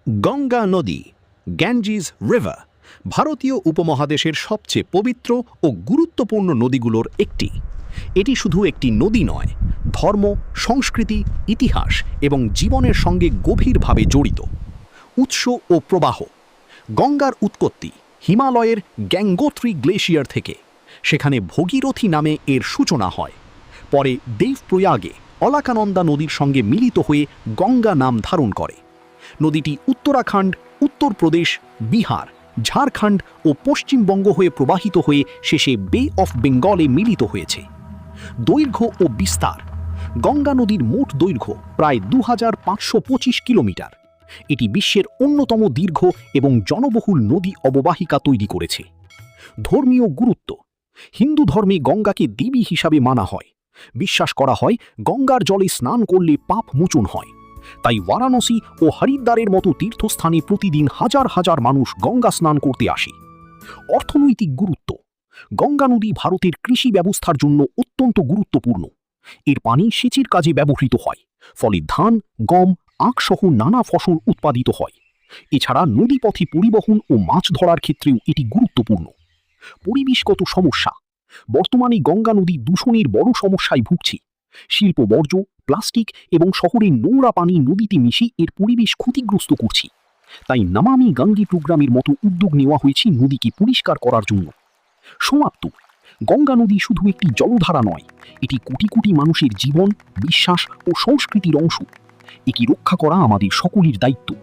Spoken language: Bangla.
গঙ্গা নদী, গ্যাঞ্জিস রিভার, ভারতীয় উপমহাদেশের সবচেয়ে পবিত্র ও গুরুত্বপূর্ণ নদীগুলোর একটি। এটি শুধু একটি নদী নয়, ধর্ম, সংস্কৃতি, ইতিহাস এবং জীবনের সঙ্গে গভীরভাবে জড়িত। উৎস ও প্রবাহ। গঙ্গার উৎপত্তি হিমালয়ের গ্যাঙ্গোত্রী গ্লেশিয়ার থেকে। সেখানে ভগীরথী নামে এর সূচনা হয়। পরে দেবপ্রয়াগে অলকানন্দা নদীর সঙ্গে মিলিত হয়ে গঙ্গা নাম ধারণ করে। নদীটি উত্তরাখণ্ড, উত্তরপ্রদেশ, বিহার, ঝাড়খণ্ড ও পশ্চিমবঙ্গ হয়ে প্রবাহিত হয়ে শেষে বে অফ বেঙ্গলে মিলিত হয়েছে। দৈর্ঘ্য ও বিস্তার। গঙ্গা নদীর মোট দৈর্ঘ্য প্রায় 2525 কিলোমিটার। এটি বিশ্বের অন্যতম দীর্ঘ এবং জনবহুল নদী অববাহিকা তৈরি করেছে। ধর্মীয় গুরুত্ব। হিন্দু ধর্মে গঙ্গাকে দেবী হিসাবে মানা হয়। বিশ্বাস করা হয় গঙ্গার জলে স্নান করলে পাপ মোচন হয়। তাই বারাণসী ও হরিদ্বারের মতো তীর্থস্থানে প্রতিদিন হাজার হাজার মানুষ গঙ্গা স্নান করতে আসে। অর্থনৈতিক গুরুত্ব। গঙ্গা নদী ভারতের কৃষি ব্যবস্থার জন্য অত্যন্ত গুরুত্বপূর্ণ। এর পানি সেচের কাজে ব্যবহৃত হয়, ফলে ধান, গম, আখ সহ নানা ফসল উৎপাদিত হয়। এছাড়া নদীপথে পরিবহন ও মাছ ধরার ক্ষেত্রেও এটি গুরুত্বপূর্ণ। পরিবেশগত সমস্যা। বর্তমানে গঙ্গা নদী দূষণের বড় সমস্যায় ভুগছে। শিল্প বর্জ্য, প্লাস্টিক এবং শহরের নোংরা পানি নদীতে মিশে এর পরিবেশ ক্ষতিগ্রস্ত করছে। তাই নমামি গঙ্গে প্রোগ্রামের মতো উদ্যোগ নেওয়া হয়েছে নদীকে পরিষ্কার করার জন্য। সমাপ্ত। গঙ্গা নদী শুধু একটি জলধারা নয়, এটি কোটি কোটি মানুষের জীবন, বিশ্বাস ও সংস্কৃতির অংশ। এটি রক্ষা করা আমাদের সকলের দায়িত্ব।